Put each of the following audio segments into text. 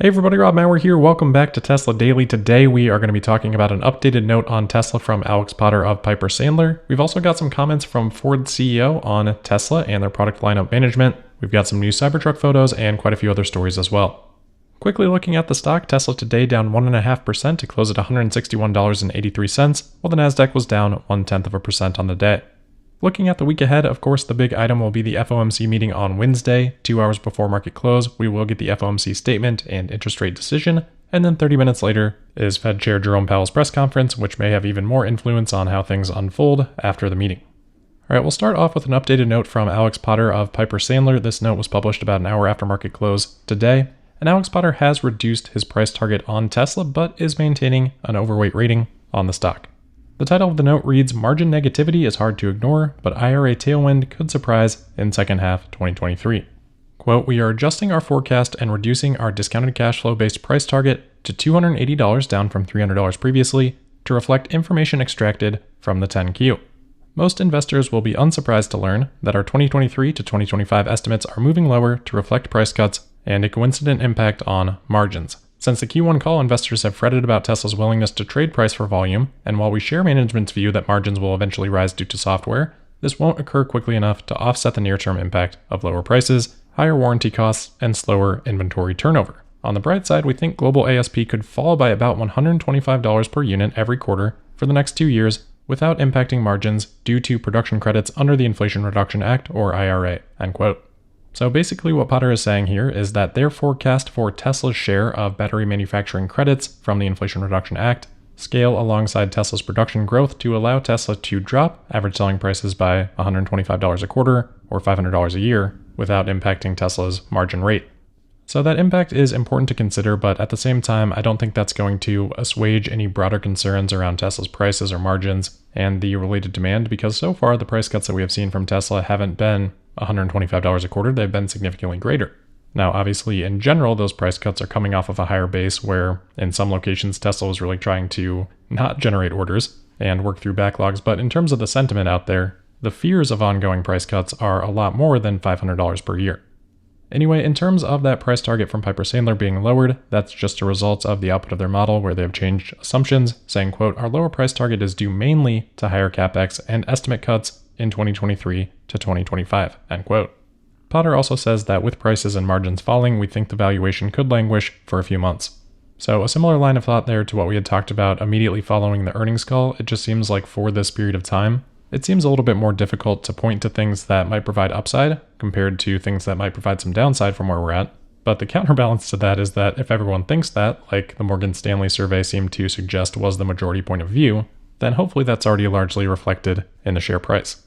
Hey everybody, Rob Maurer here. Welcome back to Tesla Daily. Today we are going to be talking about an updated note on Tesla from Alex Potter of Piper Sandler. We've also got some comments from Ford CEO on Tesla and their product lineup management. We've got some new Cybertruck photos and quite a few other stories as well. Quickly looking at the stock, Tesla today down 1.5% to close at $161.83, while the Nasdaq was down 0.1% on the day. Looking at the week ahead, of course, the big item will be the FOMC meeting on Wednesday. 2 hours before market close, we will get the FOMC statement and interest rate decision, and then 30 minutes later is Fed Chair Jerome Powell's press conference, which may have even more influence on how things unfold after the meeting. All right, we'll start off with an updated note from Alex Potter of Piper Sandler. This note was published about an hour after market close today, and Alex Potter has reduced his price target on Tesla, but is maintaining an overweight rating on the stock. The title of the note reads, "Margin negativity is hard to ignore, but IRA tailwind could surprise in second half 2023. Quote, "We are adjusting our forecast and reducing our discounted cash flow based price target to $280 down from $300 previously to reflect information extracted from the 10Q. Most investors will be unsurprised to learn that our 2023 to 2025 estimates are moving lower to reflect price cuts and a coincident impact on margins. Since the Q1 call, investors have fretted about Tesla's willingness to trade price for volume, and while we share management's view that margins will eventually rise due to software, this won't occur quickly enough to offset the near-term impact of lower prices, higher warranty costs, and slower inventory turnover. On the bright side, we think global ASP could fall by about $125 per unit every quarter for the next 2 years without impacting margins due to production credits under the Inflation Reduction Act or IRA." End quote. So basically what Potter is saying here is that their forecast for Tesla's share of battery manufacturing credits from the Inflation Reduction Act scale alongside Tesla's production growth to allow Tesla to drop average selling prices by $125 a quarter or $500 a year without impacting Tesla's margin rate. So that impact is important to consider, but at the same time, I don't think that's going to assuage any broader concerns around Tesla's prices or margins and the related demand, because so far the price cuts that we have seen from Tesla haven't been $125 a quarter, they've been significantly greater. Now, obviously, in general, those price cuts are coming off of a higher base where in some locations Tesla was really trying to not generate orders and work through backlogs, but in terms of the sentiment out there, the fears of ongoing price cuts are a lot more than $500 per year. Anyway, in terms of that price target from Piper Sandler being lowered, that's just a result of the output of their model where they've changed assumptions, saying, quote, "Our lower price target is due mainly to higher CapEx and estimate cuts in 2023 to 2025, end quote. Potter also says that with prices and margins falling, we think the valuation could languish for a few months. So a similar line of thought there to what we had talked about immediately following the earnings call. It just seems like for this period of time, it seems a little bit more difficult to point to things that might provide upside compared to things that might provide some downside from where we're at. But the counterbalance to that is that if everyone thinks that, like the Morgan Stanley survey seemed to suggest was the majority point of view, then hopefully that's already largely reflected in the share price.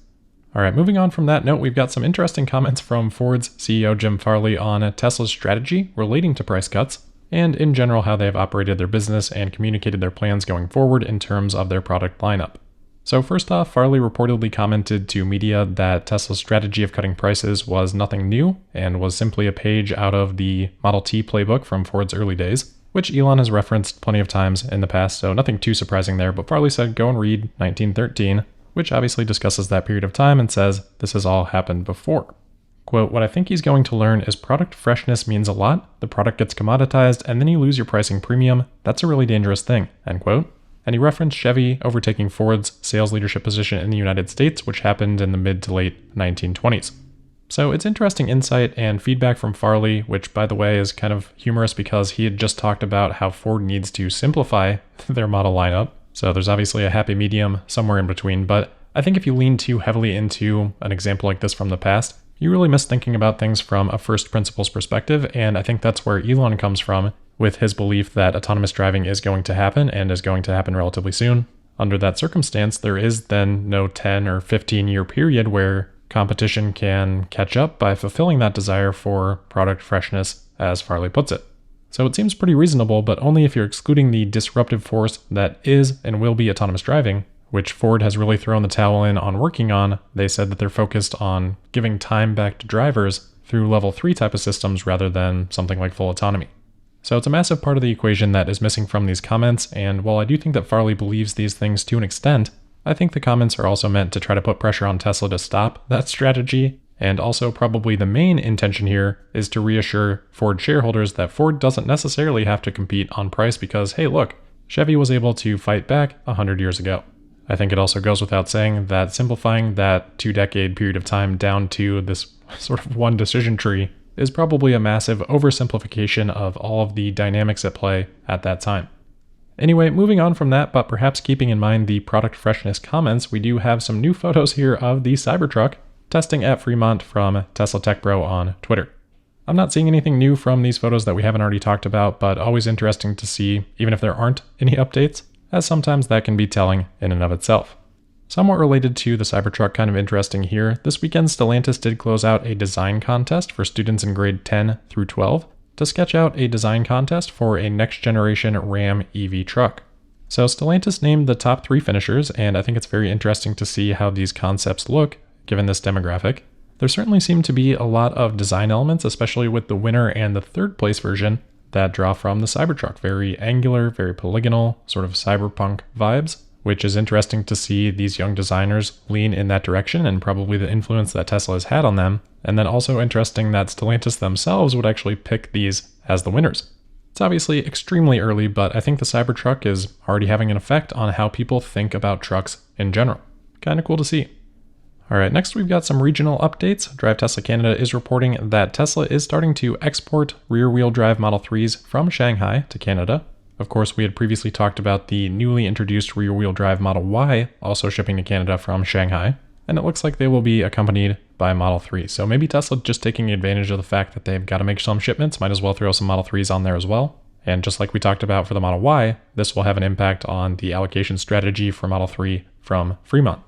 All right, moving on from that note, we've got some interesting comments from Ford's CEO Jim Farley on Tesla's strategy relating to price cuts, and in general how they have operated their business and communicated their plans going forward in terms of their product lineup. So first off, Farley reportedly commented to media that Tesla's strategy of cutting prices was nothing new and was simply a page out of the Model T playbook from Ford's early days, which Elon has referenced plenty of times in the past, so nothing too surprising there, but Farley said go and read 1913, which obviously discusses that period of time and says this has all happened before. Quote, "What I think he's going to learn is product freshness means a lot, the product gets commoditized, and then you lose your pricing premium. That's a really dangerous thing," end quote. And he referenced Chevy overtaking Ford's sales leadership position in the United States, which happened in the mid to late 1920s. So it's interesting insight and feedback from Farley, which by the way is kind of humorous because he had just talked about how Ford needs to simplify their model lineup. So there's obviously a happy medium somewhere in between, but I think if you lean too heavily into an example like this from the past, you really miss thinking about things from a first principles perspective, and I think that's where Elon comes from with his belief that autonomous driving is going to happen and is going to happen relatively soon. Under that circumstance, there is then no 10 or 15-year period where competition can catch up by fulfilling that desire for product freshness, as Farley puts it. So it seems pretty reasonable, but only if you're excluding the disruptive force that is and will be autonomous driving, which Ford has really thrown the towel in on working on. They said that they're focused on giving time back to drivers through level 3 type of systems rather than something like full autonomy. So it's a massive part of the equation that is missing from these comments, and while I do think that Farley believes these things to an extent, I think the comments are also meant to try to put pressure on Tesla to stop that strategy And also probably the main intention here is to reassure Ford shareholders that Ford doesn't necessarily have to compete on price because, hey, look, Chevy was able to fight back 100 years ago. I think it also goes without saying that simplifying that 2-decade period of time down to this sort of one decision tree is probably a massive oversimplification of all of the dynamics at play at that time. Anyway, moving on from that, but perhaps keeping in mind the product freshness comments, we do have some new photos here of the Cybertruck testing at Fremont from Tesla Tech Bro on Twitter. I'm not seeing anything new from these photos that we haven't already talked about, but always interesting to see, even if there aren't any updates, as sometimes that can be telling in and of itself. Somewhat related to the Cybertruck, kind of interesting here, this weekend Stellantis did close out a design contest for students in grade 10 through 12 to sketch out a design contest for a next generation Ram EV truck. So Stellantis named the top 3 finishers, and I think it's very interesting to see how these concepts look given this demographic. There certainly seem to be a lot of design elements, especially with the winner and the third place version, that draw from the Cybertruck. Very angular, very polygonal, sort of cyberpunk vibes, which is interesting to see these young designers lean in that direction and probably the influence that Tesla has had on them. And then also interesting that Stellantis themselves would actually pick these as the winners. It's obviously extremely early, but I think the Cybertruck is already having an effect on how people think about trucks in general. Kind of cool to see. Alright, next we've got some regional updates. Drive Tesla Canada is reporting that Tesla is starting to export rear-wheel drive Model 3s from Shanghai to Canada. Of course, we had previously talked about the newly introduced rear-wheel drive Model Y also shipping to Canada from Shanghai, and it looks like they will be accompanied by Model 3. So maybe Tesla just taking advantage of the fact that they've got to make some shipments, might as well throw some Model 3s on there as well. And just like we talked about for the Model Y, this will have an impact on the allocation strategy for Model 3 from Fremont.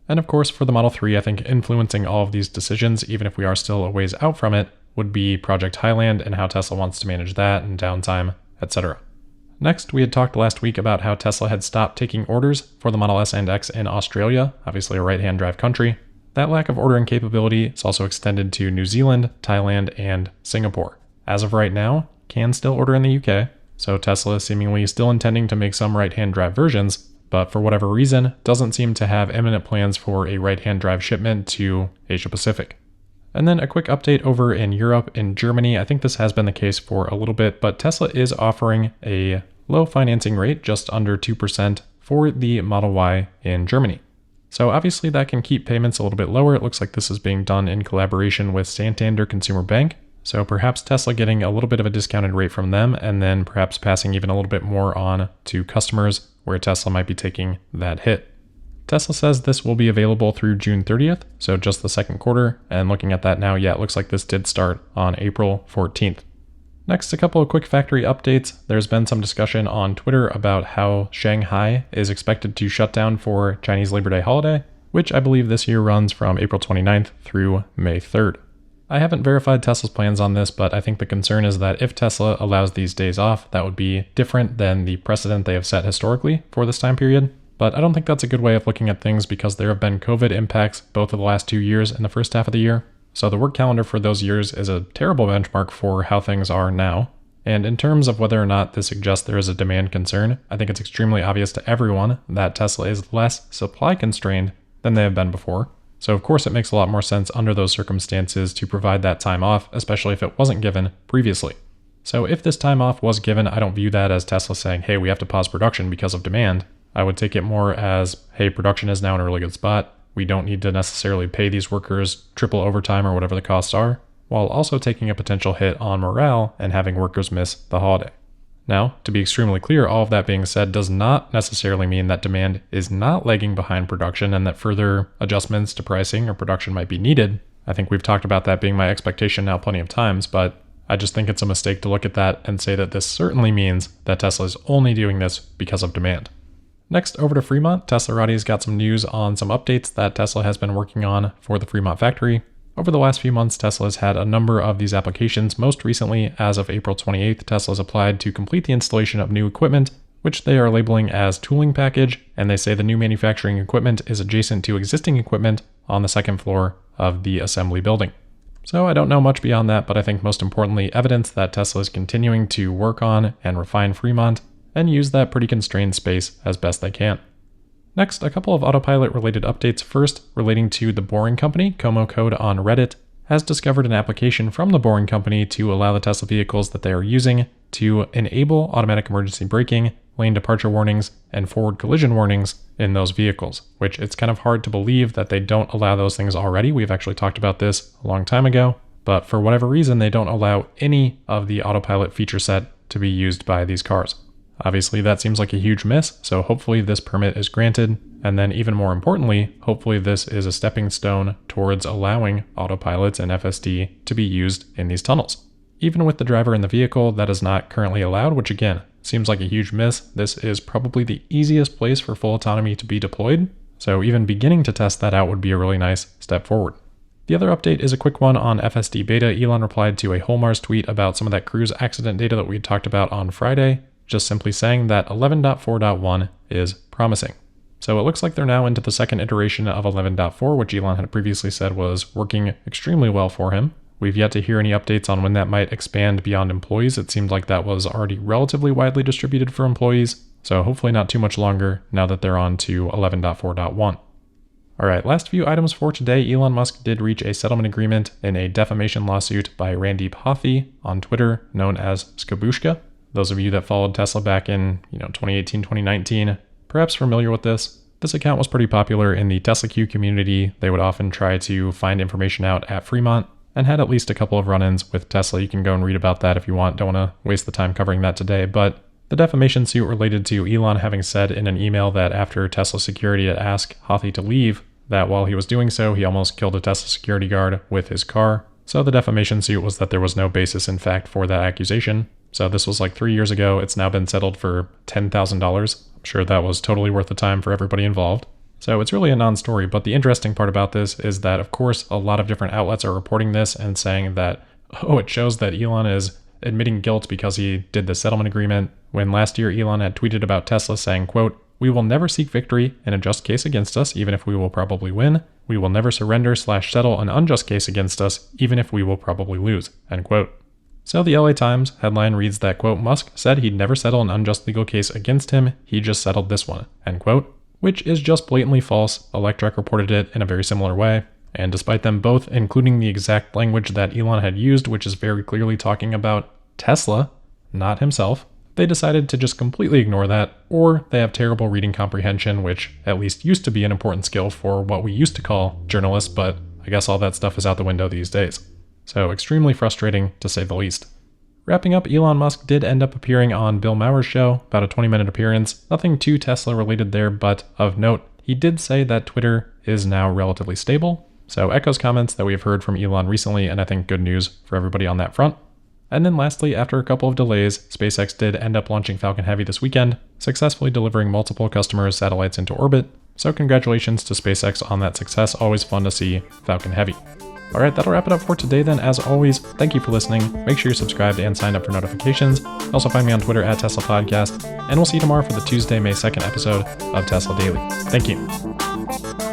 And of course, for the Model 3, I think influencing all of these decisions, even if we are still a ways out from it, would be Project Highland and how Tesla wants to manage that and downtime, etc. Next, we had talked last week about how Tesla had stopped taking orders for the Model S and X in Australia, obviously a right-hand drive country. That lack of ordering capability is also extended to New Zealand, Thailand, and Singapore. As of right now, can still order in the UK, so Tesla is seemingly still intending to make some right-hand drive versions, but for whatever reason, doesn't seem to have imminent plans for a right-hand drive shipment to Asia Pacific. And then a quick update over in Europe. In Germany, I think this has been the case for a little bit, but Tesla is offering a low financing rate, just under 2% for the Model Y in Germany. So obviously that can keep payments a little bit lower. It looks like this is being done in collaboration with Santander Consumer Bank. So perhaps Tesla getting a little bit of a discounted rate from them, and then perhaps passing even a little bit more on to customers where Tesla might be taking that hit. Tesla says this will be available through June 30th, so just the second quarter, and looking at that now, yeah, it looks like this did start on April 14th. Next, a couple of quick factory updates. There's been some discussion on Twitter about how Shanghai is expected to shut down for Chinese Labor Day holiday, which I believe this year runs from April 29th through May 3rd. I haven't verified Tesla's plans on this, but I think the concern is that if Tesla allows these days off, that would be different than the precedent they have set historically for this time period. But I don't think that's a good way of looking at things because there have been COVID impacts both of the last 2 years in the first half of the year. So the work calendar for those years is a terrible benchmark for how things are now. And in terms of whether or not this suggests there is a demand concern, I think it's extremely obvious to everyone that Tesla is less supply constrained than they have been before. So of course it makes a lot more sense under those circumstances to provide that time off, especially if it wasn't given previously. So if this time off was given, I don't view that as Tesla saying, hey, we have to pause production because of demand. I would take it more as, hey, production is now in a really good spot. We don't need to necessarily pay these workers triple overtime or whatever the costs are, while also taking a potential hit on morale and having workers miss the holiday. Now, to be extremely clear, all of that being said does not necessarily mean that demand is not lagging behind production and that further adjustments to pricing or production might be needed. I think we've talked about that being my expectation now plenty of times, but I just think it's a mistake to look at that and say that this certainly means that Tesla is only doing this because of demand. Next, over to Fremont. Teslarati's got some news on some updates that Tesla has been working on for the Fremont factory. Over the last few months, Tesla has had a number of these applications. Most recently, as of April 28th, Tesla has applied to complete the installation of new equipment, which they are labeling as tooling package, and they say the new manufacturing equipment is adjacent to existing equipment on the second floor of the assembly building. So I don't know much beyond that, but I think most importantly, evidence that Tesla is continuing to work on and refine Fremont and use that pretty constrained space as best they can. Next, a couple of autopilot-related updates. First, relating to the Boring Company, Como Code on Reddit has discovered an application from the Boring Company to allow the Tesla vehicles that they are using to enable automatic emergency braking, lane departure warnings, and forward collision warnings in those vehicles, which it's kind of hard to believe that they don't allow those things already. We've actually talked about this a long time ago, but for whatever reason, they don't allow any of the autopilot feature set to be used by these cars. Obviously, that seems like a huge miss, so hopefully this permit is granted, and then even more importantly, hopefully this is a stepping stone towards allowing autopilots and FSD to be used in these tunnels. Even with the driver in the vehicle, that is not currently allowed, which again, seems like a huge miss. This is probably the easiest place for full autonomy to be deployed, so even beginning to test that out would be a really nice step forward. The other update is a quick one on FSD Beta. Elon replied to a Holmars tweet about some of that cruise accident data that we had talked about on Friday, just simply saying that 11.4.1 is promising. So it looks like they're now into the second iteration of 11.4, which Elon had previously said was working extremely well for him. We've yet to hear any updates on when that might expand beyond employees. It seemed like that was already relatively widely distributed for employees, so hopefully not too much longer now that they're on to 11.4.1. Alright, last few items for today. Elon Musk did reach a settlement agreement in a defamation lawsuit by Randy Pothy on Twitter, known as Skabushka. Those of you that followed Tesla back in 2018, 2019, perhaps familiar with this. This account was pretty popular in the Tesla Q community. They would often try to find information out at Fremont and had at least a couple of run-ins with Tesla. You can go and read about that if you want. Don't want to waste the time covering that today. But the defamation suit related to Elon having said in an email that after Tesla security had asked Hothy to leave, that while he was doing so, he almost killed a Tesla security guard with his car. So the defamation suit was that there was no basis in fact for that accusation. So this was like 3 years ago. It's now been settled for $10,000. I'm sure that was totally worth the time for everybody involved. So it's really a non-story, but the interesting part about this is that, of course, a lot of different outlets are reporting this and saying that, oh, it shows that Elon is admitting guilt because he did the settlement agreement, when last year Elon had tweeted about Tesla saying, quote, "We will never seek victory in a just case against us, even if we will probably win. We will never surrender/settle an unjust case against us, even if we will probably lose," end quote. So the LA Times headline reads that, quote, "Musk said he'd never settle an unjust legal case against him. He just settled this one," end quote, which is just blatantly false. Electrek reported it in a very similar way. And despite them both including the exact language that Elon had used, which is very clearly talking about Tesla, not himself, they decided to just completely ignore that, or they have terrible reading comprehension, which at least used to be an important skill for what we used to call journalists, but I guess all that stuff is out the window these days. So extremely frustrating, to say the least. Wrapping up, Elon Musk did end up appearing on Bill Maher's show, about a 20-minute appearance. Nothing too Tesla related there, but of note, he did say that Twitter is now relatively stable. So echoes comments that we have heard from Elon recently, and I think good news for everybody on that front. And then lastly, after a couple of delays, SpaceX did end up launching Falcon Heavy this weekend, successfully delivering multiple customers' satellites into orbit. So congratulations to SpaceX on that success. Always fun to see Falcon Heavy. Alright, that'll wrap it up for today then. As always, thank you for listening. Make sure you're subscribed and signed up for notifications. Also find me on Twitter at Tesla Podcast, and we'll see you tomorrow for the Tuesday, May 2nd episode of Tesla Daily. Thank you.